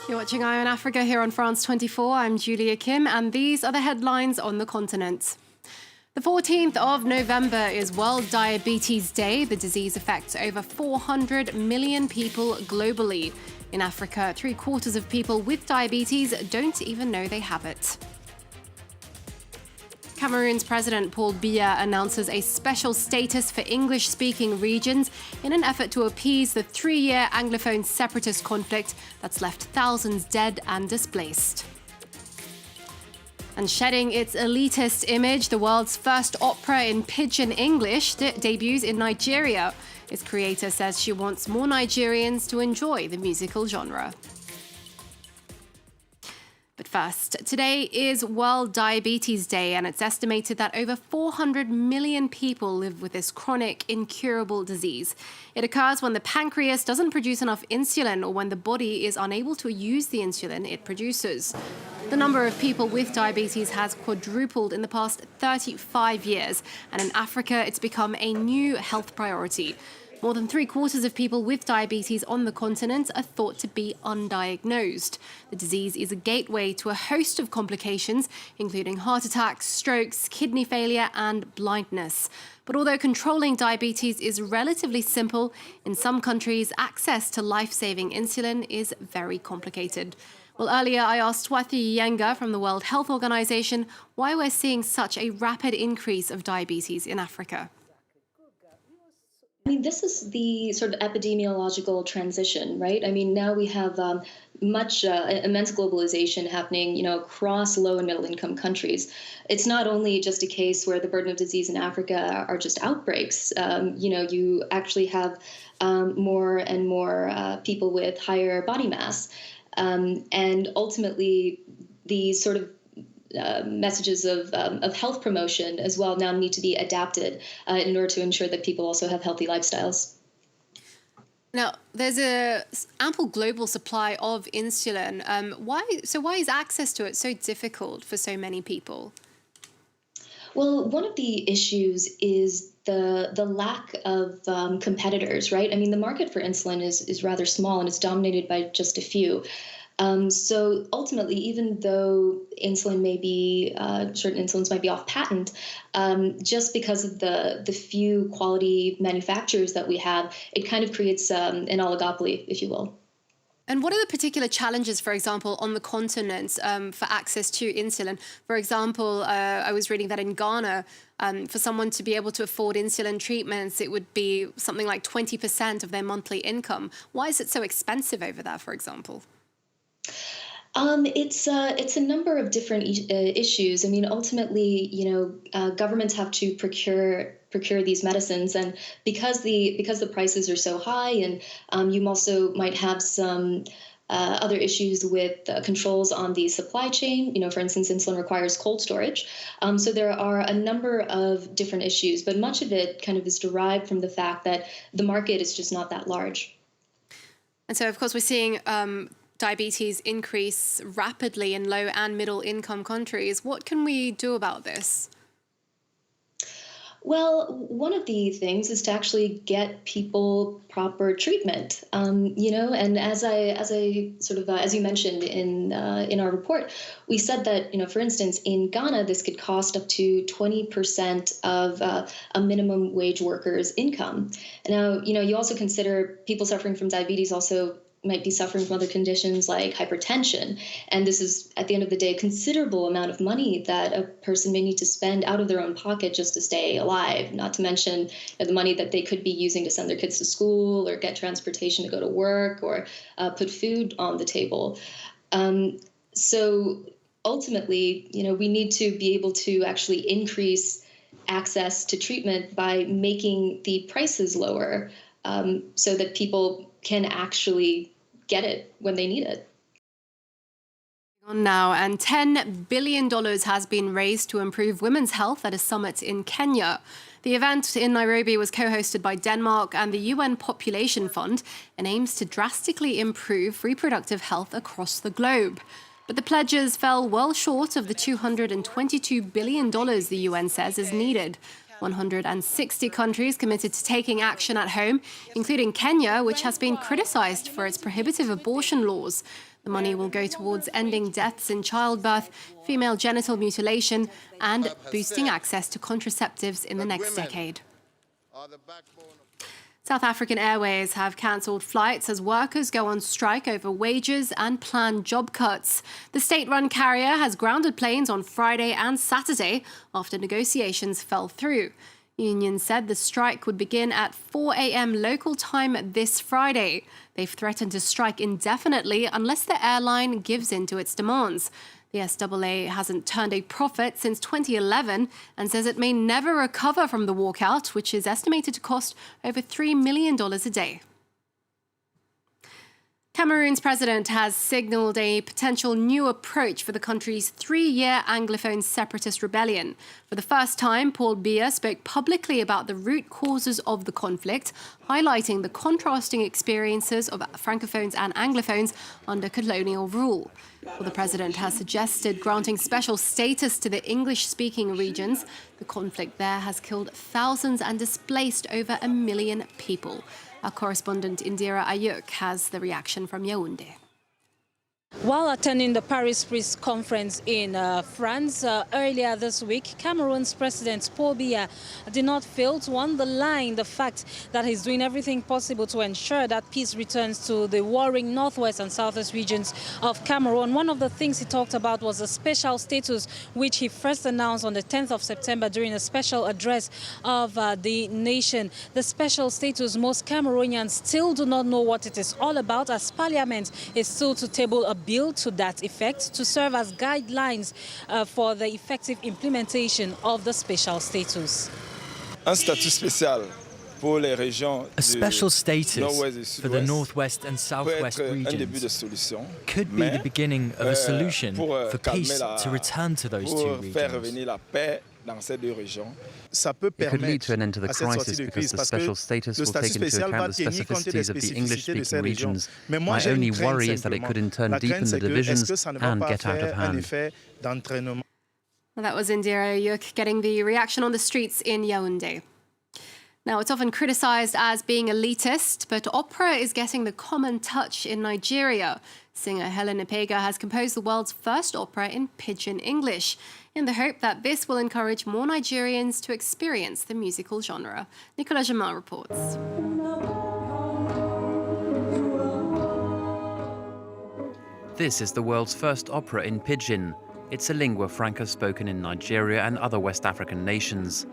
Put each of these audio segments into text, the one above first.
You're watching Eye on Africa here on France 24. I'm Julia Kim, and these are the headlines on the continent. The 14th of November is World Diabetes Day. The disease affects over 400 million people globally. In Africa, 3/4 of people with diabetes don't even know they have it. Cameroon's President Paul Biya announces a special status for English-speaking regions in an effort to appease the 3-year Anglophone separatist conflict that's left thousands dead and displaced. And shedding its elitist image, the world's first opera in Pidgin English debuts in Nigeria. Its creator says she wants more Nigerians to enjoy the musical genre. But first, today is World Diabetes Day, and it's estimated that over 400 million people live with this chronic, incurable disease. It occurs when the pancreas doesn't produce enough insulin or when the body is unable to use the insulin it produces. The number of people with diabetes has quadrupled in the past 35 years, and in Africa, it's become a new health priority. More than 3/4 of people with diabetes on the continent are thought to be undiagnosed. The disease is a gateway to a host of complications, including heart attacks, strokes, kidney failure, and blindness. But although controlling diabetes is relatively simple, in some countries, access to life-saving insulin is very complicated. Well, earlier I asked Swati Yenga from the World Health Organization why we're seeing such a rapid increase of diabetes in Africa. I mean, this is the sort of epidemiological transition, right? I mean, now we have immense globalization happening, across low and middle income countries. It's not only just a case where the burden of disease in Africa are just outbreaks. You actually have more and more people with higher body mass. And ultimately, these sort of messages of health promotion as well now need to be adapted in order to ensure that people also have healthy lifestyles. Now, there's an ample global supply of insulin. Why is access to it so difficult for so many people? Well, one of the issues is the lack of competitors, right? I mean, the market for insulin is rather small, and it's dominated by just a few. So ultimately, even though insulin may be certain insulins might be off patent, just because of the few quality manufacturers that we have, it kind of creates an oligopoly, if you will. And what are the particular challenges, for example, on the continent for access to insulin? For example, I was reading that in Ghana, for someone to be able to afford insulin treatments, it would be something like 20% of their monthly income. Why is it so expensive over there, for example? It's a number of different issues. I mean, ultimately, governments have to procure these medicines, and because the prices are so high, and you also might have some other issues with controls on the supply chain. For instance, insulin requires cold storage. So there are a number of different issues, but much of it kind of is derived from the fact that the market is just not that large. And so, of course, we're seeing diabetes increase rapidly in low and middle income countries. What can we do about this? Well, one of the things is to actually get people proper treatment. And as you mentioned in our report, we said that for instance, in Ghana, this could cost up to 20% of a minimum wage worker's income. Now, you also consider people suffering from diabetes also might be suffering from other conditions like hypertension. And this is, at the end of the day, a considerable amount of money that a person may need to spend out of their own pocket just to stay alive, not to mention the money that they could be using to send their kids to school or get transportation to go to work or put food on the table. So ultimately, we need to be able to actually increase access to treatment by making the prices lower so that people can actually get it when they need it. On now, and $10 billion has been raised to improve women's health at a summit in Kenya. The event in Nairobi was co-hosted by Denmark and the UN Population Fund and aims to drastically improve reproductive health across the globe. But the pledges fell well short of the $222 billion the UN says is needed. 160 countries committed to taking action at home, including Kenya, which has been criticized for its prohibitive abortion laws. The money will go towards ending deaths in childbirth, female genital mutilation, and boosting access to contraceptives in the next decade. South African Airways have cancelled flights as workers go on strike over wages and planned job cuts. The state-run carrier has grounded planes on Friday and Saturday after negotiations fell through. Unions said the strike would begin at 4 a.m. local time this Friday. They've threatened to strike indefinitely unless the airline gives in to its demands. The SAA hasn't turned a profit since 2011 and says it may never recover from the walkout, which is estimated to cost over $3 million a day. Cameroon's president has signalled a potential new approach for the country's 3-year Anglophone separatist rebellion. For the first time, Paul Biya spoke publicly about the root causes of the conflict, highlighting the contrasting experiences of Francophones and Anglophones under colonial rule. Well, the president has suggested granting special status to the English-speaking regions. The conflict there has killed thousands and displaced over 1 million people. Our correspondent Indira Ayuk has the reaction from Yaoundé. While attending the Paris Peace Conference in France earlier this week, Cameroon's President Paul Biya did not fail to underline the fact that he's doing everything possible to ensure that peace returns to the warring northwest and southwest regions of Cameroon. One of the things he talked about was a special status, which he first announced on the 10th of September during a special address of the nation. The special status, most Cameroonians still do not know what it is all about, as Parliament is still to table a bill to that effect to serve as guidelines for the effective implementation of the special status. A special status for the northwest and southwest regions could be the beginning of a solution for peace to return to those two regions. It could lead to an end to the crisis because the special status will take into account the specificities of the English-speaking regions. My only worry is that it could in turn deepen the divisions and get out of hand. Well, that was Indira Ayuk getting the reaction on the streets in Yaoundé. Now, it's often criticised as being elitist, but opera is getting the common touch in Nigeria. Singer Helen Ipega has composed the world's first opera in Pidgin English, in the hope that this will encourage more Nigerians to experience the musical genre. Nicolas Jamin reports. This is the world's first opera in Pidgin. It's a lingua franca spoken in Nigeria and other West African nations.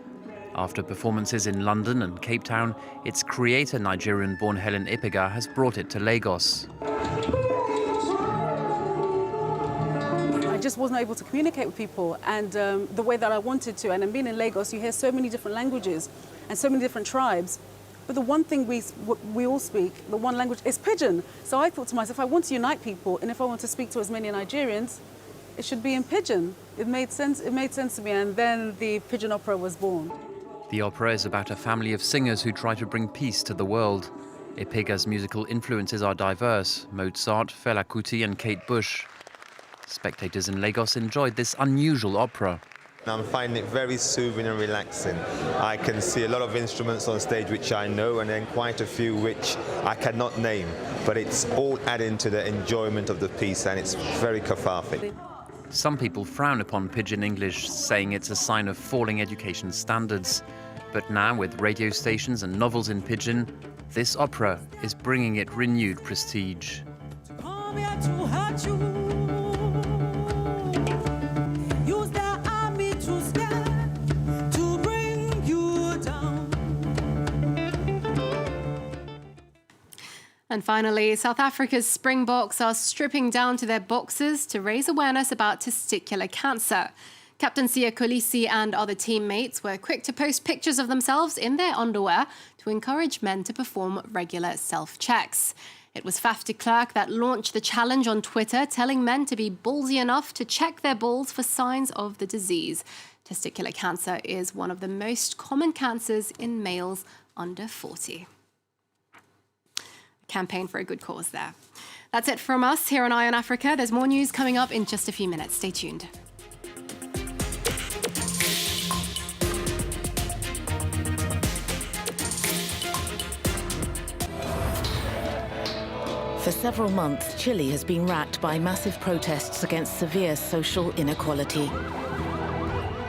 After performances in London and Cape Town, its creator, Nigerian-born Helen Ipega, has brought it to Lagos. I just wasn't able to communicate with people and the way that I wanted to. And being in Lagos, you hear so many different languages and so many different tribes. But the one thing we all speak, the one language, is Pidgin. So I thought to myself, if I want to unite people and if I want to speak to as many Nigerians, it should be in Pidgin. It made sense to me, and then the Pidgin Opera was born. The opera is about a family of singers who try to bring peace to the world. Ipega's musical influences are diverse: Mozart, Fela Kuti and Kate Bush. Spectators in Lagos enjoyed this unusual opera. I'm finding it very soothing and relaxing. I can see a lot of instruments on stage which I know, and then quite a few which I cannot name, but it's all adding to the enjoyment of the piece, and it's very cathartic. Some people frown upon Pidgin English, saying it's a sign of falling education standards. But now, with radio stations and novels in Pidgin, this opera is bringing it renewed prestige. And finally, South Africa's Springboks are stripping down to their boxes to raise awareness about testicular cancer. Captain Siya Kolisi and other teammates were quick to post pictures of themselves in their underwear to encourage men to perform regular self-checks. It was Faf de Klerk that launched the challenge on Twitter, telling men to be ballsy enough to check their balls for signs of the disease. Testicular cancer is one of the most common cancers in males under 40. Campaign for a good cause there. That's it from us here on Eye on Africa. There's more news coming up in just a few minutes. Stay tuned. For several months, Chile has been racked by massive protests against severe social inequality.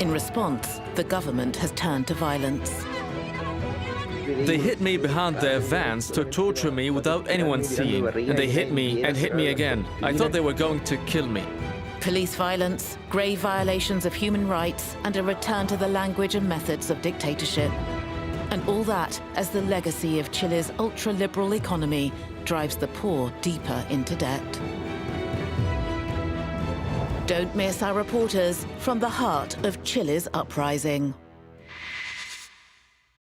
In response, the government has turned to violence. They hit me behind their vans to torture me without anyone seeing. And they hit me and hit me again. I thought they were going to kill me. Police violence, grave violations of human rights, and a return to the language and methods of dictatorship. And all that as the legacy of Chile's ultra-liberal economy drives the poor deeper into debt. Don't miss our reporters from the heart of Chile's uprising.